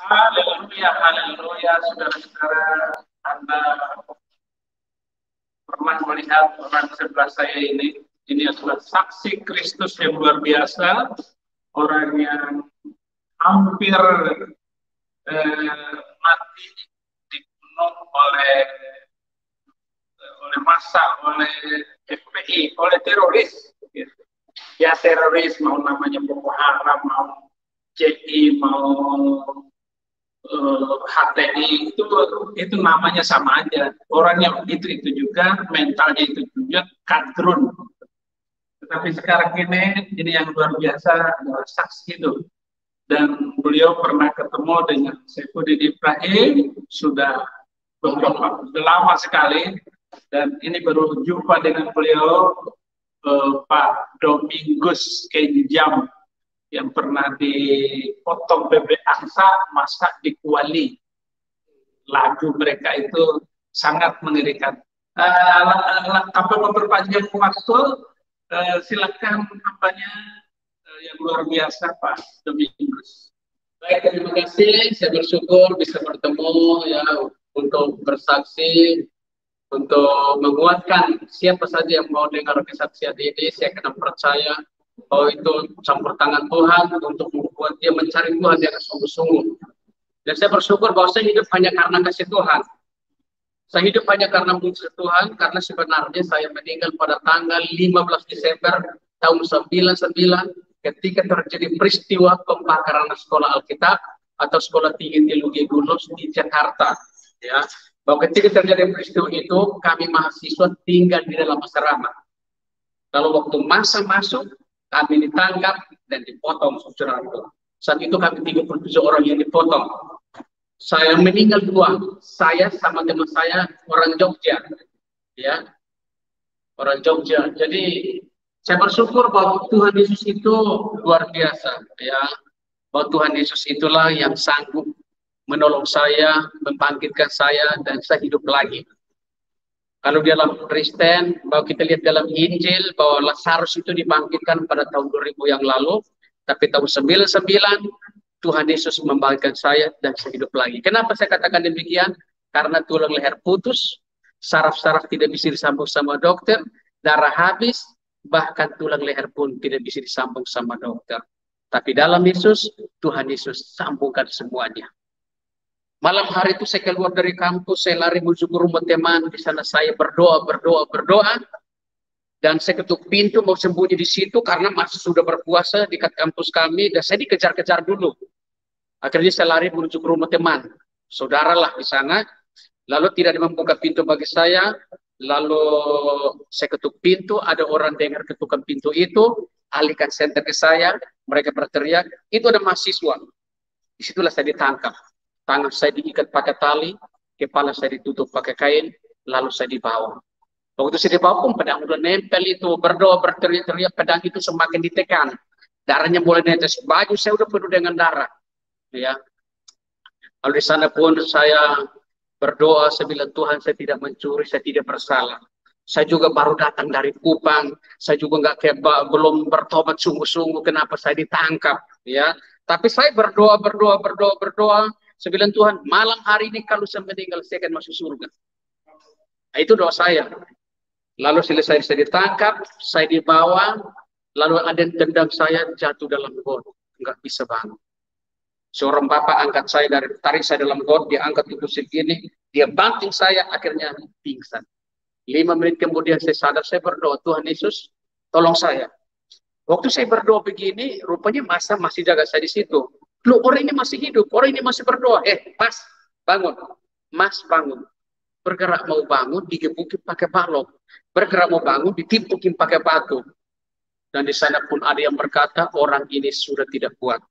Haleluya, haleluya, saudara-saudara. Anda pernah melihat orang sebelah saya ini? Ini adalah saksi Kristus yang luar biasa. Orang yang hampir mati dibunuh oleh massa, oleh FPI, oleh teroris. Ya teroris, mau namanya Boko Haram, mau JI, mau HTI, itu namanya sama aja. Orang yang itu juga, mentalnya itu juga kadrun. Tetapi sekarang ini yang luar biasa adalah saksi hidup. Dan beliau pernah ketemu dengan Saifuddin Ibrahim sudah lama sekali, dan ini baru jumpa dengan beliau, Pak Domingus Kenjam, yang pernah dipotong bebek angsa masak di kuali. Lagu mereka itu sangat mengerikan. Tanpa memperpanjang waktu, silakan kampanye yang luar biasa Pak Domingus. Baik, terima kasih. Saya bersyukur bisa bertemu ya untuk bersaksi, untuk menguatkan siapa saja yang mau dengar kesaksian ini. Saya akan percaya bahwa itu campur tangan Tuhan untuk membuat dia mencari Tuhan yang sungguh-sungguh. Dan saya bersyukur bahwa saya hidup hanya karena kasih Tuhan. Saya hidup hanya karena muncul Tuhan, karena sebenarnya saya meninggal pada tanggal 15 Desember tahun 99 ketika terjadi peristiwa pembakaran sekolah Alkitab atau sekolah tinggi teologi Gunus di Jakarta. Ya, bahwa ketika terjadi peristiwa itu, kami mahasiswa tinggal di dalam asrama. Kalau waktu masa masuk, kami ditangkap dan dipotong, saudara. Saat itu kami 37 orang yang dipotong. Saya meninggal dua, saya sama teman saya orang Jogja, ya, orang Jogja. Jadi saya bersyukur bahwa Tuhan Yesus itu luar biasa, ya, bahwa Tuhan Yesus itulah yang sanggup menolong saya, membangkitkan saya, dan saya hidup lagi. Kalau di dalam Kristen, bahwa kita lihat dalam Injil bahwa Lazarus itu dibangkitkan pada tahun 2000 yang lalu, tapi tahun 99 Tuhan Yesus membangkitkan saya dan saya hidup lagi. Kenapa saya katakan demikian? Karena tulang leher putus, saraf-saraf tidak bisa disambung sama dokter, darah habis, bahkan tulang leher pun tidak bisa disambung sama dokter. Tapi dalam Yesus, Tuhan Yesus sambungkan semuanya. Malam hari itu saya keluar dari kampus, saya lari menuju ke rumah teman. Di sana saya berdoa. Dan saya ketuk pintu mau sembunyi di situ karena masih sudah berpuasa dekat kampus kami. Dan saya dikejar-kejar dulu. Akhirnya saya lari menuju ke rumah teman. Saudara lah di sana. Lalu tidak membuka pintu bagi saya. Lalu saya ketuk pintu. Ada orang dengar ketukan pintu itu. Alihkan senter ke saya. Mereka berteriak. Itu ada mahasiswa. Disitulah saya ditangkap. Tangan saya diikat pakai tali, kepala saya ditutup pakai kain, lalu saya dibawa. Waktu saya dibawa pun pedang udah nempel itu, berdoa, berteriak-teriak, pedang itu semakin ditekan. Darahnya mulai netes, baju saya udah penuh dengan darah. Ya. Lalu di sana pun saya berdoa, saya bilang Tuhan saya tidak mencuri, saya tidak bersalah. Saya juga baru datang dari Kupang, saya juga belum bertobat sungguh-sungguh, kenapa saya ditangkap. Ya. Tapi saya berdoa. Saya bilang Tuhan, malam hari ini kalau saya meninggal, saya akan masuk surga. Nah, itu doa saya. Lalu selesai saya ditangkap, saya dibawa, lalu ada yang tendang saya jatuh dalam got, nggak bisa bangun. Seorang bapak angkat saya tarik saya dalam got, dia angkat itu segini, dia banting saya, akhirnya pingsan. 5 menit kemudian saya sadar, saya berdoa, Tuhan Yesus, tolong saya. Waktu saya berdoa begini, rupanya masa masih jaga saya di situ. Loh, orang ini masih hidup, orang ini masih berdoa. Mas, bangun. Mas, bangun. Bergerak mau bangun, digebukin pakai balok. Bergerak mau bangun, ditimpukin pakai batu. Dan di sana pun ada yang berkata, orang ini sudah tidak kuat.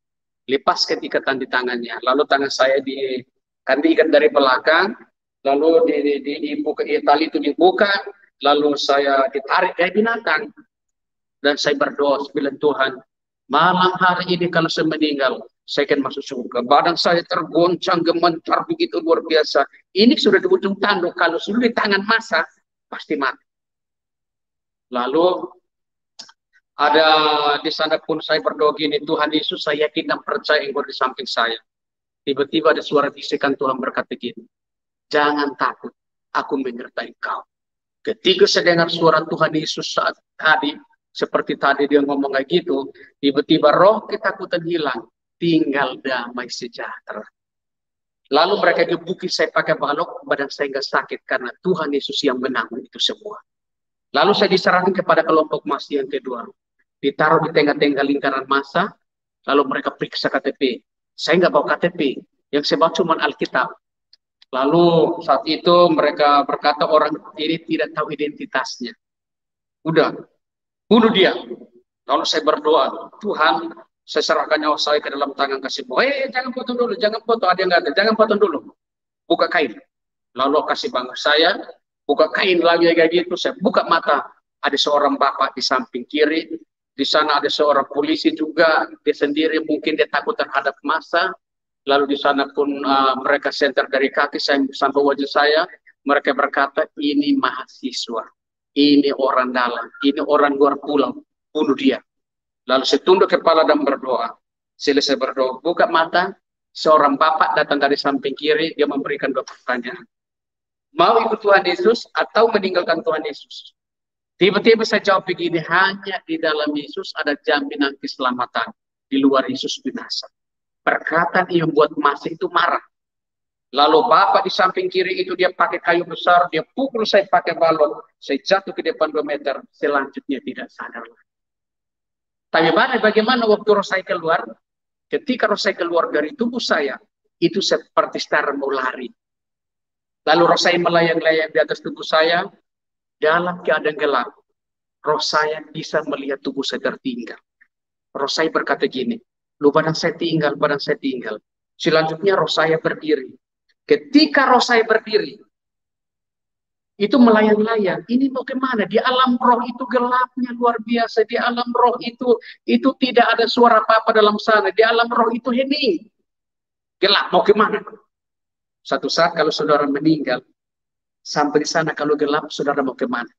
Lepaskan ikatan di tangannya. Lalu tangan saya diikat dari belakang, lalu dibuka, tali itu dibuka, lalu saya ditarik kayak binatang. Dan saya berdoa, saya bilang Tuhan, malam hari ini kalau saya meninggal, saya akan masuk surga. Badan saya tergoncang, gemetar begitu luar biasa. Ini sudah di ujung tanduk. Kalau sudah di tangan massa, pasti mati. Lalu ada di sana pun saya berdoa gini, Tuhan Yesus, saya yakin dan percaya Engkau di samping saya. Tiba-tiba ada suara bisikan Tuhan berkata gini, jangan takut, aku menyertai kau. Ketika saya dengar suara Tuhan Yesus saat tadi, seperti tadi dia ngomong kayak gitu, tiba-tiba roh ketakutan hilang, tinggal damai sejahtera. Lalu mereka gebuki saya pakai balok, badan saya nggak sakit karena Tuhan Yesus yang menanggung itu semua. Lalu saya diserahkan kepada kelompok massa yang kedua. Ditaruh di tengah-tengah lingkaran massa, lalu mereka periksa KTP. Saya nggak bawa KTP, yang saya bawa cuma Alkitab. Lalu saat itu mereka berkata orang ini tidak tahu identitasnya. Udah, bunuh dia. Lalu saya berdoa, Tuhan, saya serahkan nyawa saya ke dalam tangan kasih-Mu. Jangan potong dulu, jangan potong, ada yang nggak ada, jangan potong dulu. Buka kain. Lalu kasih bangun saya, buka kain lagi kayak gitu, saya buka mata. Ada seorang bapak di samping kiri, di sana ada seorang polisi juga, dia sendiri mungkin dia takut terhadap massa. Lalu di sana pun mereka senter dari kaki saya sampai wajah saya, mereka berkata ini mahasiswa, ini orang dalam, ini orang luar pulau, bunuh dia. Lalu saya tunduk kepala dan berdoa. Selesai berdoa, buka mata, seorang bapak datang dari samping kiri, dia memberikan dua pertanyaan. Mau ikut Tuhan Yesus atau meninggalkan Tuhan Yesus? Tiba-tiba saya jawab begini, hanya di dalam Yesus ada jaminan keselamatan. Di luar Yesus binasa. Perkataan yang membuat massa itu marah. Lalu bapak di samping kiri itu dia pakai kayu besar, dia pukul saya pakai balon. Saya jatuh ke depan 2 meter, selanjutnya tidak sadar lagi. Tapi bagaimana waktu roh saya keluar? Ketika roh saya keluar dari tubuh saya, itu seperti setara mau lari. Lalu roh saya melayang-layang di atas tubuh saya, dalam keadaan gelap. Roh saya bisa melihat tubuh saya tertinggal. Roh saya berkata gini, lu badan saya tinggal, badan saya tinggal. Selanjutnya roh saya berdiri. Ketika roh saya berdiri, itu melayang-layang. Ini mau kemana? Di alam roh itu gelapnya luar biasa. Di alam roh itu tidak ada suara apa-apa dalam sana. Di alam roh itu hening. Gelap, mau kemana? Satu saat kalau saudara meninggal, sampai di sana kalau gelap, saudara mau kemana?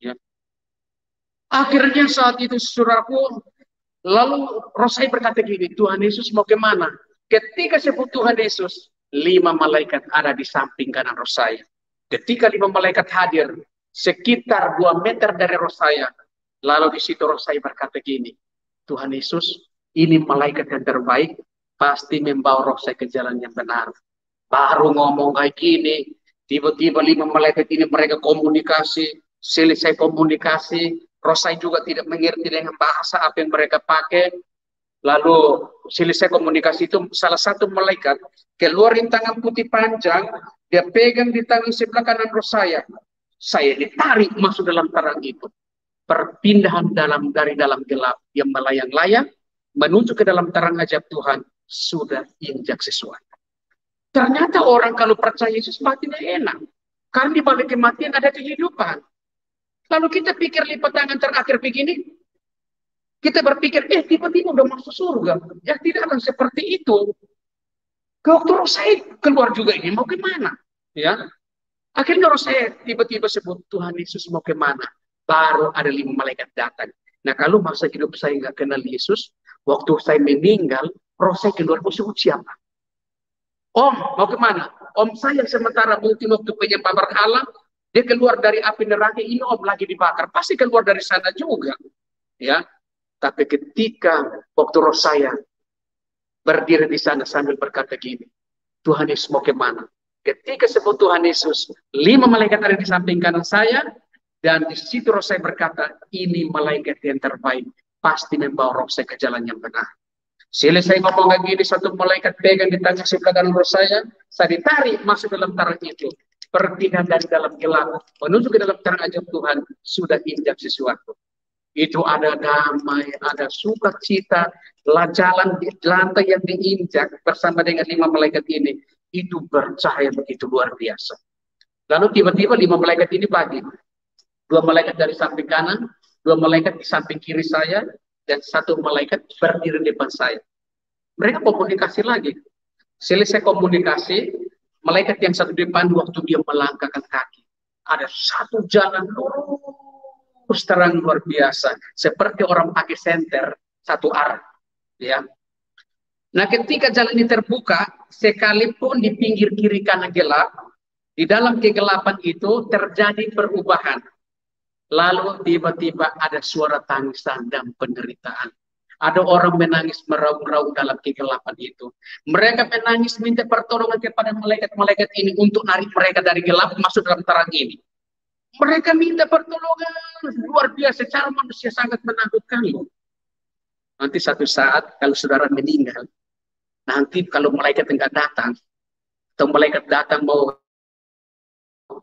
Ya. Akhirnya saat itu saudaraku, lalu roh saya berkata gini, Tuhan Yesus mau kemana? Ketika sebut Tuhan Yesus, 5 malaikat ada di samping kanan roh saya. Ketika 5 malaikat hadir, sekitar 2 meter dari roh saya, lalu di situ roh saya berkata gini, Tuhan Yesus, ini malaikat yang terbaik, pasti membawa roh saya ke jalan yang benar. Baru ngomong kayak gini, tiba-tiba 5 malaikat ini mereka komunikasi, selesai komunikasi, roh saya juga tidak mengerti dengan bahasa apa yang mereka pakai. Lalu selesai komunikasi itu salah satu malaikat keluarin tangan putih panjang, dia pegang di tangan sebelah kanan roh saya. Saya ditarik masuk dalam terang itu. Perpindahan dari dalam gelap yang melayang-layang menuju ke dalam terang ajaib Tuhan sudah injak sesuatu. Ternyata orang kalau percaya Yesus matinya enak. Karena di balik kematian ada kehidupan. Lalu kita pikir lipat tangan terakhir begini, kita berpikir, tiba-tiba udah masuk surga. Ya tidak akan seperti itu. Waktu roh saya keluar juga ini, mau kemana? Ya, akhirnya roh saya tiba-tiba sebut, Tuhan Yesus mau kemana? Baru ada 5 malaikat datang. Nah kalau masa hidup saya nggak kenal Yesus, waktu saya meninggal, roh saya keluar, mau sebut siapa? Om, mau kemana? Om saya sementara mungkin waktu penyembah berhala, dia keluar dari api neraka, ini om lagi dibakar. Pasti keluar dari sana juga. Ya, tapi ketika waktu roh saya berdiri di sana sambil berkata gini, Tuhan Yesus mau kemana? Ketika sebut Tuhan Yesus, 5 malaikat ada di samping kanan saya, dan di situ roh saya berkata, ini malaikat yang terbaik, pasti membawa roh saya ke jalan yang benar. Selesai ngomong lagi di satu malaikat pegang di tangan sebelah kanan roh saya ditarik masuk dalam terang itu. Perpindahan dari dalam gelap menuju ke dalam terang ajaib Tuhan sudah injak sesuatu. Itu ada damai, ada sukacita, jalan di lantai yang diinjak bersama dengan 5 malaikat ini, itu bercahaya begitu luar biasa. Lalu tiba-tiba 5 malaikat ini bagi. 2 malaikat dari samping kanan, 2 malaikat di samping kiri saya, dan 1 malaikat berdiri di depan saya. Mereka komunikasi lagi. Selesai komunikasi, malaikat yang satu depan waktu dia melangkahkan kaki, ada satu jalan lurus terang luar biasa, seperti orang pakai senter satu arah. Ya, Nah, ketika jalan ini terbuka, sekalipun di pinggir kiri kanan gelap, di dalam kegelapan itu terjadi perubahan. Lalu tiba-tiba ada suara tangisan dan penderitaan. Ada orang menangis meraung-raung dalam kegelapan itu. Mereka menangis minta pertolongan kepada malaikat-malaikat ini untuk narik mereka dari gelap masuk dalam terang ini. Mereka minta pertolongan luar biasa, secara manusia sangat menakutkan loh. Nanti satu saat kalau saudara meninggal, nanti kalau malaikat enggak datang, atau malaikat datang mau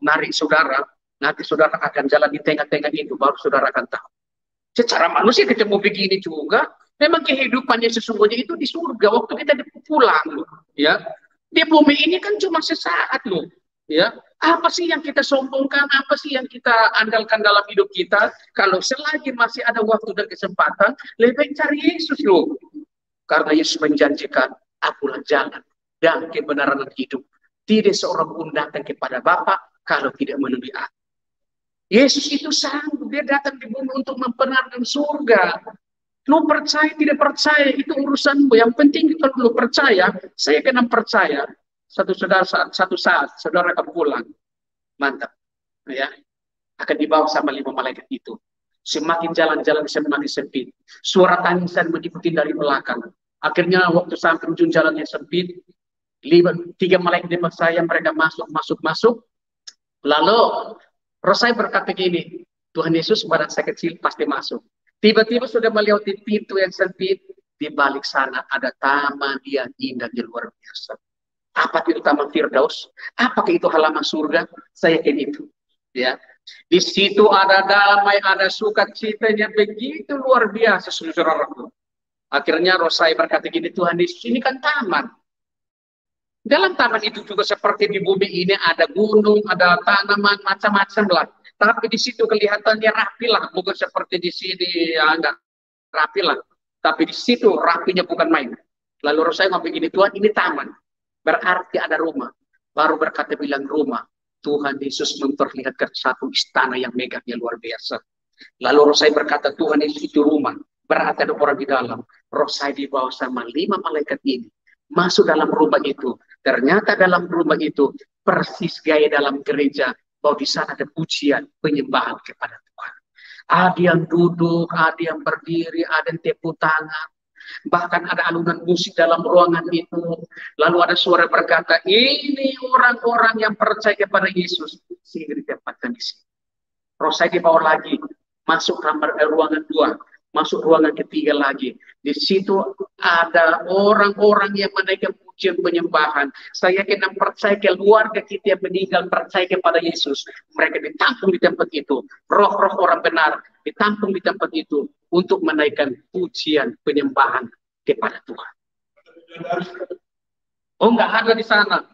narik saudara, nanti saudara akan jalan di tengah-tengah itu, baru saudara akan tahu. Secara manusia ketemu begini juga, memang kehidupannya sesungguhnya itu di surga, waktu kita pulang loh, ya. Di bumi ini kan cuma sesaat loh, ya. Apa sih yang kita sombongkan, apa sih yang kita andalkan dalam hidup kita? Kalau selagi masih ada waktu dan kesempatan, lebih baik cari Yesus loh. Karena Yesus menjanjikan, akulah jalan dan kebenaran dan hidup. Tidak seorang pun datang kepada Bapa kalau tidak melalui aku. Yesus itu sanggup, dia datang di bumi untuk membenarkan surga. Lu percaya tidak percaya itu urusanmu. Yang penting kalau lu percaya, saya kena percaya. Satu saat saudara akan pulang. Mantap. Ya. Akan dibawa sama 5 malaikat itu. Semakin jalan-jalan semakin sempit. Suara tangisan mengikuti dari belakang. Akhirnya waktu sampai ujung jalan yang sempit, 3 malaikat di depan saya, mereka masuk. Lalu Rosai berkata gini, Tuhan Yesus badan saya kecil pasti masuk. Tiba-tiba sudah melewati pintu yang sempit, di balik sana ada taman yang indah yang luar biasa. Apakah itu Taman Firdaus? Apakah itu halaman surga? Saya yakin itu. Ya, di situ ada damai, ada sukacitanya begitu luar biasa, saudaraku. Akhirnya Rosai berkata gini, Tuhan Yesus ini kan taman. Dalam taman itu juga seperti di bumi ini ada gunung, ada tanaman, macam-macam lah. Tapi di situ kelihatannya rapi lah, bukan seperti di sini ya enggak rapi lah. Tapi di situ rapinya bukan main. Lalu Rosai ngomong begini, Tuhan ini taman. Berarti ada rumah. Baru berkata bilang rumah. Tuhan Yesus memperlihatkan satu istana yang megahnya luar biasa. Lalu Rosai berkata, Tuhan Yesus itu rumah. Berarti ada orang di dalam. Rosai dibawa sama 5 malaikat ini. Masuk dalam rumah itu. Ternyata dalam rumah itu persis gaya dalam gereja. Bahwa di sana ada pujian, penyembahan kepada Tuhan. Ada yang duduk, ada yang berdiri, ada yang tepuk tangan. Bahkan ada alunan musik dalam ruangan itu. Lalu ada suara berkata, ini orang-orang yang percaya kepada Yesus. Sehingga ditempatkan di sini. Rosai dibawa lagi. Masuk kamar ruangan 2. Masuk ruangan ketiga lagi. Di situ ada orang-orang yang menaikkan pujian penyembahan. Saya kena percaya keluarga kita yang meninggal percaya kepada Yesus. Mereka ditampung di tempat itu. Roh-roh orang benar ditampung di tempat itu untuk menaikkan pujian penyembahan kepada Tuhan. Oh, enggak ada di sana.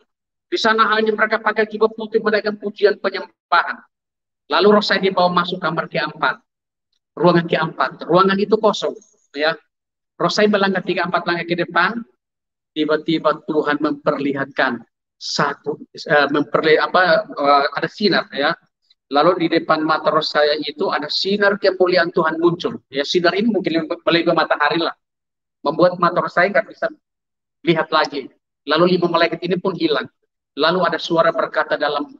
Di sana hanya mereka pakai jubah putih menaikkan pujian penyembahan. Lalu Rosai dibawa masuk kamar keempat. Ruangan keempat, ruangan itu kosong, ya. Rosai melangkah 3-4 langkah ke depan, tiba-tiba Tuhan memperlihatkan ada sinar, ya. Lalu di depan mata Rosai itu ada sinar kemuliaan Tuhan muncul. Ya, sinar ini mungkin melalui matahari lah, membuat mata Rosai nggak bisa lihat lagi. Lalu 5 malaikat ini pun hilang. Lalu ada suara berkata dalam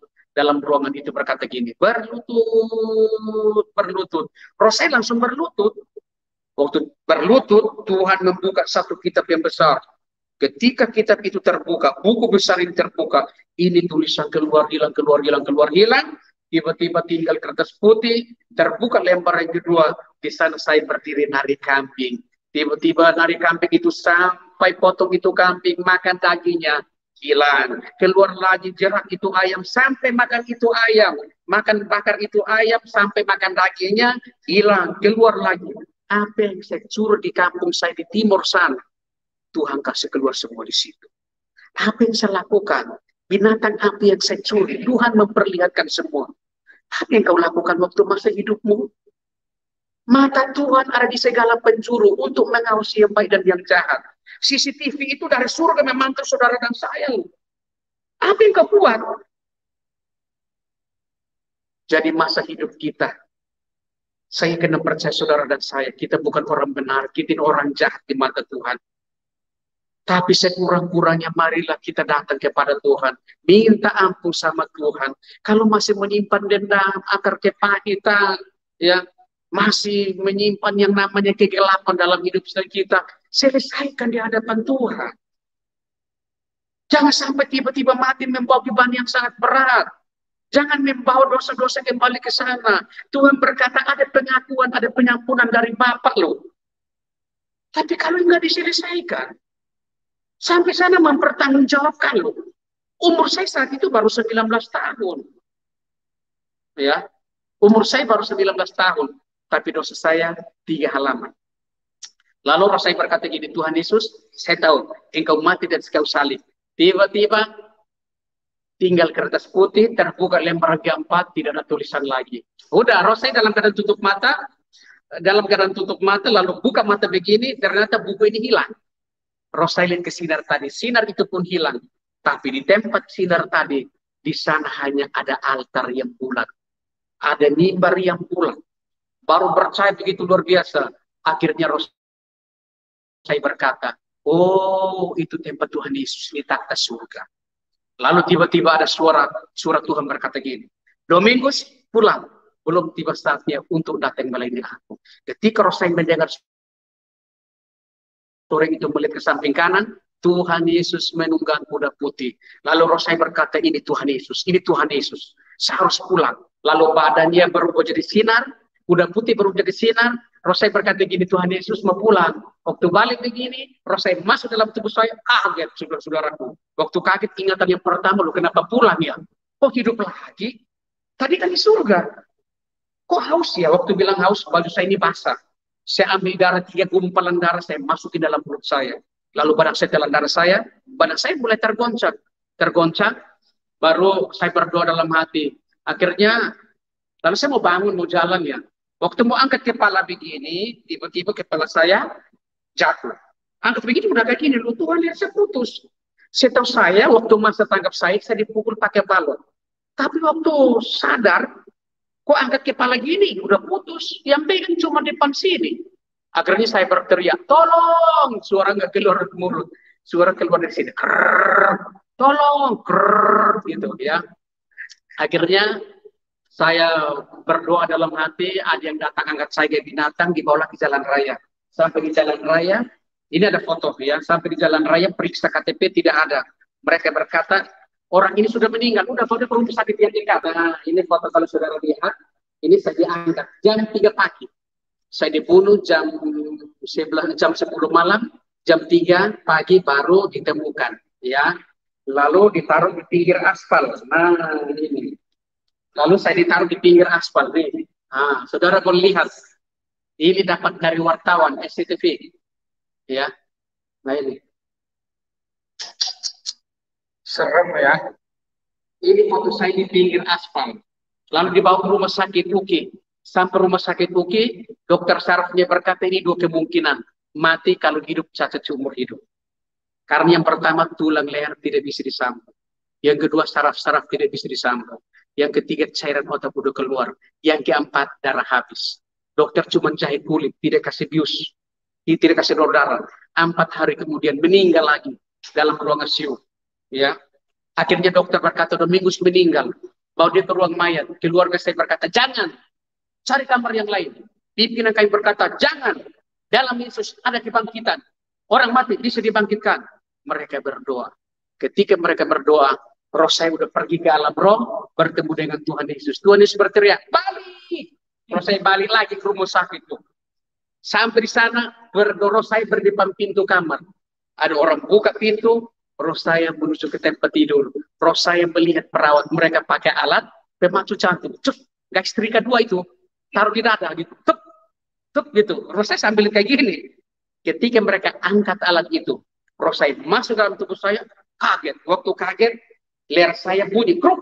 ruangan itu berkata gini, berlutut. Rosai langsung berlutut. Waktu berlutut, Tuhan membuka satu kitab yang besar. Ketika kitab itu terbuka, buku besar ini terbuka, ini tulisan keluar hilang. Tiba-tiba tinggal kertas putih, terbuka lembar yang kedua. Di sana saya berdiri nari kambing. Tiba-tiba nari kambing itu sampai potong itu kambing, makan dagingnya. Hilang, keluar lagi jerat itu ayam sampai makan itu ayam, makan bakar itu ayam sampai makan dagingnya, hilang, keluar lagi. Apa yang saya curi di kampung saya di timur sana, Tuhan kasih keluar semua di situ. Apa yang saya lakukan, binatang api yang saya curi, Tuhan memperlihatkan semua. Apa yang kau lakukan waktu masa hidupmu? Mata Tuhan ada di segala penjuru untuk mengawasi yang baik dan yang jahat. CCTV itu dari surga memantau saudara dan saya. Apa yang kau buat? Jadi masa hidup kita, saya kena percaya saudara dan saya, kita bukan orang benar, kita orang jahat di mata Tuhan. Tapi sekurang-kurangnya marilah kita datang kepada Tuhan. Minta ampun sama Tuhan. Kalau masih menyimpan dendam, akar kepahitan, ya, masih menyimpan yang namanya kegelapan dalam hidup kita, selesaikan di hadapan Tuhan. Jangan sampai tiba-tiba mati membawa beban yang sangat berat. Jangan membawa dosa-dosa kembali ke sana. Tuhan berkata ada pengakuan, ada pengampunan dari Bapa loh. Tapi kalau nggak diselesaikan, sampai sana mempertanggungjawabkan loh. Umur saya saat itu baru 19 tahun. Ya, umur saya baru 19 tahun. Tapi dosa saya 3 halaman. Lalu Rasul berkata gini, Tuhan Yesus, saya tahu engkau mati dan engkau salib. Tiba-tiba tinggal kertas putih, terbuka lembar G4, tidak ada tulisan lagi. Udah, Rasul dalam keadaan tutup mata, lalu buka mata begini, ternyata buku ini hilang. Rasul lihat ke sinar tadi, sinar itu pun hilang. Tapi di tempat sinar tadi, di sana hanya ada altar yang bulat. Ada mimbar yang bulat. Baru percaya begitu luar biasa. Akhirnya Rasul berkata, oh itu tempat Tuhan Yesus di takhta surga. Lalu tiba-tiba ada suara Tuhan berkata gini, Domingus pulang, belum tiba saatnya untuk datang melayani aku. Ketika Rasul mendengar orang itu melihat ke samping kanan, Tuhan Yesus menunggang kuda putih. Lalu Rasul berkata, ini Tuhan Yesus, saya harus pulang. Lalu badannya berubah jadi sinar, kuda putih berubah jadi sinar. Rasul berkata gini, Tuhan Yesus mau pulang. Waktu balik begini, Rasul masuk dalam tubuh saya, kaget saudara-saudaraku. Waktu kaget ingatan yang pertama, lu kenapa pulang ya? Kok hidup lagi? Tadi kan di surga. Kok haus ya? Waktu bilang haus, baju saya ini basah. Saya ambil darah 3 gumpalan darah, saya masukin dalam perut saya. Lalu badan saya telan darah saya, badan saya mulai tergoncang. Baru saya berdoa dalam hati. Akhirnya, lalu saya mau bangun, mau jalan ya. Waktu mau angkat kepala begini, tiba-tiba kepala saya jatuh. Angkat begini udah kayak gini, lu Tuhan lihat saya putus. Setahu saya, waktu masa tangkap saya dipukul pakai balon. Tapi waktu sadar, kok angkat kepala gini, udah putus. Yang pegang cuma depan sini. Akhirnya saya berteriak, tolong! Suara nggak keluar dari mulut. Suara keluar dari sini. Krrr, tolong! Krrr, gitu ya. Akhirnya saya berdoa dalam hati, ada yang datang angkat saya kayak binatang, dibawa ke jalan raya. Sampai di jalan raya, ini ada foto ya, sampai di jalan raya periksa KTP tidak ada. Mereka berkata, orang ini sudah meninggal, udah foto ke rumah sakit yang dekat. Nah, ini foto kalau saudara lihat, ini saya diangkat jam 3 pagi. Saya dibunuh jam 10 malam, jam 3 pagi baru ditemukan. Ya, lalu ditaruh di pinggir aspal. Nah, ini. Lalu saya ditaruh di pinggir aspal. Nih. Nah, saudara boleh lihat. Ini dapat dari wartawan SCTV. Ya. Nah ini. Serem ya. Ini foto saya di pinggir aspal. Lalu dibawa ke rumah sakit UKI. Sampai rumah sakit UKI, dokter sarafnya berkata ini 2 kemungkinan. Mati kalau hidup cacat seumur hidup. Karena yang pertama tulang leher tidak bisa disambung. Yang kedua saraf-saraf tidak bisa disambung. Yang ketiga cairan otak udah keluar. Yang keempat darah habis. Dokter cuma jahit kulit, tidak kasih bius, tidak kasih donor darah. 4 hari kemudian meninggal lagi dalam ruang ICU. Ya, akhirnya dokter berkata Domingus meninggal. Bawa dia ke ruang mayat. Keluarga saya berkata jangan, cari kamar yang lain. Pimpinan kami berkata jangan. Dalam Yesus ada kebangkitan. Orang mati bisa dibangkitkan. Mereka berdoa. Ketika mereka berdoa, roh saya udah pergi ke alam roh, bertemu dengan Tuhan Yesus. Tuhan Yesus berteriak, balik! Roh saya balik lagi ke rumah sakit itu. Sampai di sana, roh saya berdepan pintu kamar. Ada orang buka pintu, roh saya menuju ke tempat tidur. Roh saya melihat perawat mereka pakai alat pemacu jantung. Cuk, gas setrika 2 itu, taruh di dada gitu. Tuk gitu. Roh saya sambil kayak gini. Ketika mereka angkat alat itu, roh saya masuk dalam tubuh saya, kaget. Waktu kaget, leher saya bunyi, kruk.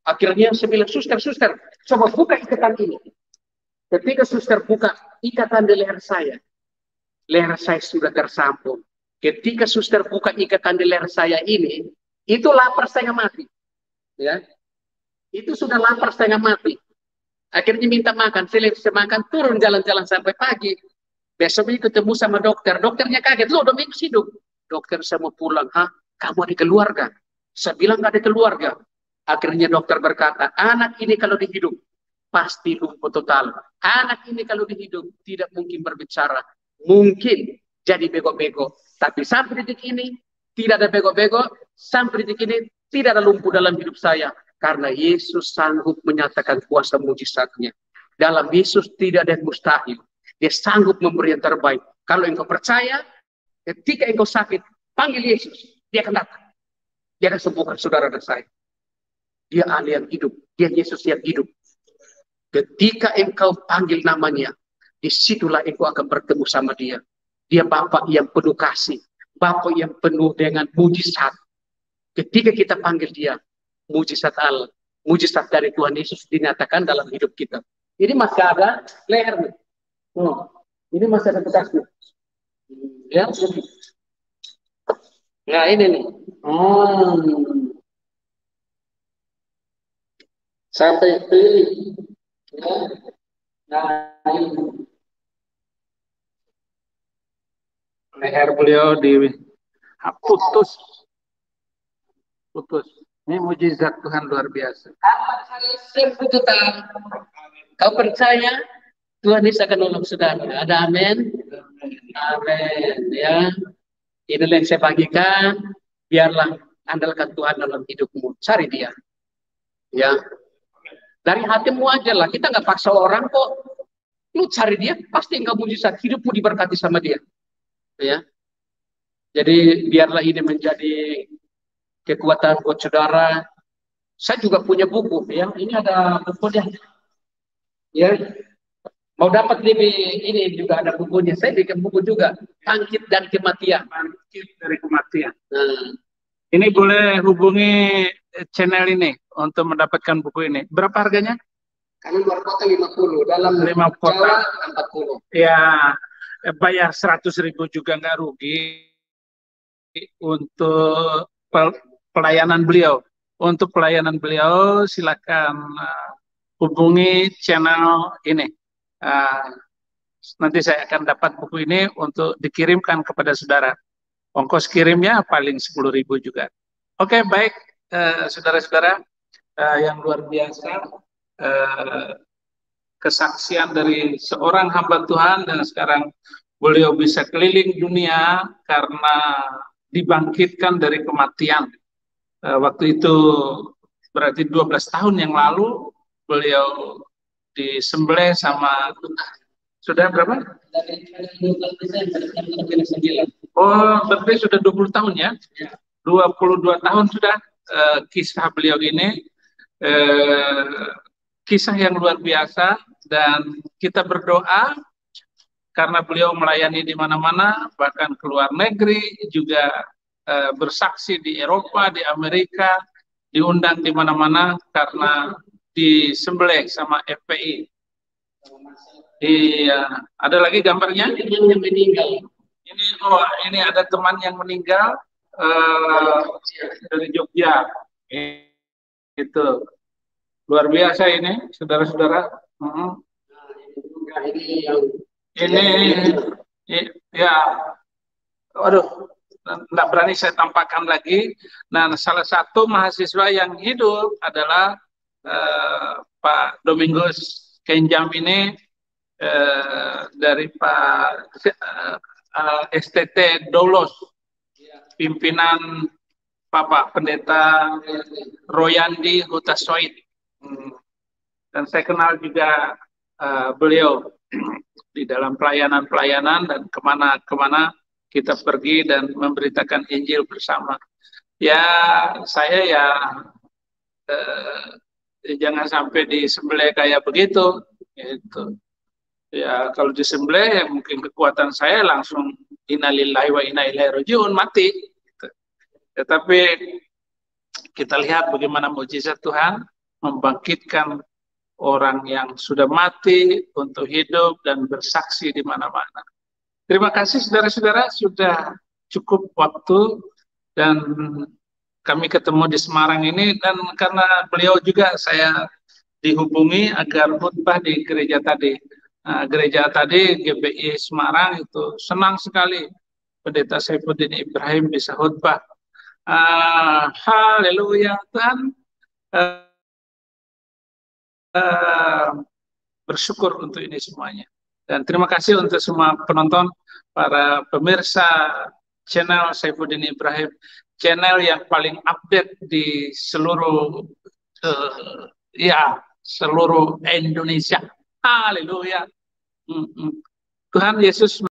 Akhirnya saya bilang, suster, coba buka ikatan ini. Ketika suster buka ikatan di leher saya sudah tersambung. Ketika suster buka ikatan di leher saya ini, itu lapar setengah mati. Ya, itu sudah lapar setengah mati. Akhirnya minta makan, saya makan, turun jalan-jalan sampai pagi. Besoknya ketemu sama dokter. Dokternya kaget, loh Domingus hidup. dokter saya mau pulang. Hah? Kamu ada keluarga? Saya bilang nggak ada keluarga. Akhirnya dokter berkata, anak ini kalau dihidup pasti lumpuh total. Anak ini kalau dihidup tidak mungkin berbicara. Mungkin jadi bego-bego. Tapi sampai detik ini tidak ada bego-bego. Sampai detik ini tidak ada lumpuh dalam hidup saya. Karena Yesus sanggup menyatakan kuasa mujizatnya. Dalam Yesus tidak ada yang mustahil. Dia sanggup memberi yang terbaik. Kalau engkau percaya, ketika engkau sakit, panggil Yesus. Dia akan datang. Dia akan sembuhkan saudara dan saya. Dia ahli yang hidup. Dia Yesus yang hidup. Ketika engkau panggil namanya, disitulah engkau akan bertemu sama dia. Dia Bapa yang penuh kasih. Bapa yang penuh dengan mujizat. Ketika kita panggil dia, mujizat Allah, mujizat dari Tuhan Yesus dinyatakan dalam hidup kita. Ini masih ada leher nih. Oh, ini masih ada bekasnya. Ya, nah ini nih. Sampai pilih. Ya. Nah, ini. Leher beliau putus. Ini mujizat Tuhan luar biasa. Kau percaya Tuhan Yesus akan nolong saudara? Ada amin? Amin. Ya. Inilah yang saya bagikan. Biarlah andalkan Tuhan dalam hidupmu. Cari dia. Ya. Dari hatimu aja lah. Kita nggak paksa orang kok. Lu cari dia, pasti enggak mujizat. Hidupmu diberkati sama dia. Ya. Jadi biarlah ini menjadi kekuatan buat saudara. Saya juga punya buku. Ya. Ini ada bukunya. Ya. Mau dapat lebih ini juga ada bukunya. Saya bikin buku juga. Bangkit dan Kematian. Bangkit dari kematian. Ini boleh hubungi channel ini untuk mendapatkan buku ini. Berapa harganya? Kalau luar kota 50, dalam 50 kota Jawa 40. Ya, bayar 100.000 juga nggak rugi untuk pelayanan beliau. Untuk pelayanan beliau silakan hubungi channel ini. Nanti saya akan dapat buku ini untuk dikirimkan kepada saudara. Ongkos kirimnya paling 10.000 juga. Oke, baik, saudara-saudara yang luar biasa, kesaksian dari seorang hamba Tuhan, dan sekarang beliau bisa keliling dunia karena dibangkitkan dari kematian. Waktu itu berarti 12 tahun yang lalu beliau disembelih sama sudah berapa? Oh, berarti sudah 20 tahun ya? 22 tahun sudah kisah beliau ini. Kisah yang luar biasa, dan kita berdoa karena beliau melayani di mana-mana, bahkan ke luar negeri, juga bersaksi di Eropa, di Amerika, diundang di mana-mana karena disembelih sama FPI. Iya, ada lagi gambarnya? Yang meninggal. Ini ada teman yang meninggal dari Jogja. Itu luar biasa ini, saudara-saudara. Ini ya, aduh, nggak berani saya tampakkan lagi. Nah, salah satu mahasiswa yang hidup adalah Pak Domingus Kenjam ini, dari Pak STT Dolos, pimpinan Bapak Pendeta Royandi Hutasoid. Dan saya kenal juga beliau di dalam pelayanan-pelayanan, dan kemana-kemana kita pergi dan memberitakan Injil bersama. Ya, saya ya jangan sampai disembelih kayak begitu. Gitu. Ya, kalau disembelih ya mungkin kekuatan saya langsung innalillahi wa inna ilaihi rajiun, mati. Gitu. Tetapi kita lihat bagaimana mukjizat Tuhan membangkitkan orang yang sudah mati untuk hidup dan bersaksi di mana-mana. Terima kasih saudara-saudara, sudah cukup waktu dan kami ketemu di Semarang ini, dan karena beliau juga saya dihubungi agar khutbah di gereja tadi. Gereja tadi GBI Semarang itu senang sekali Pendeta Saifuddin Ibrahim bisa khutbah. Haleluya, Tuhan bersyukur untuk ini semuanya. Dan terima kasih untuk semua penonton, para pemirsa channel Saifuddin Ibrahim, channel yang paling update di seluruh seluruh Indonesia. Haleluya. Tuhan Yesus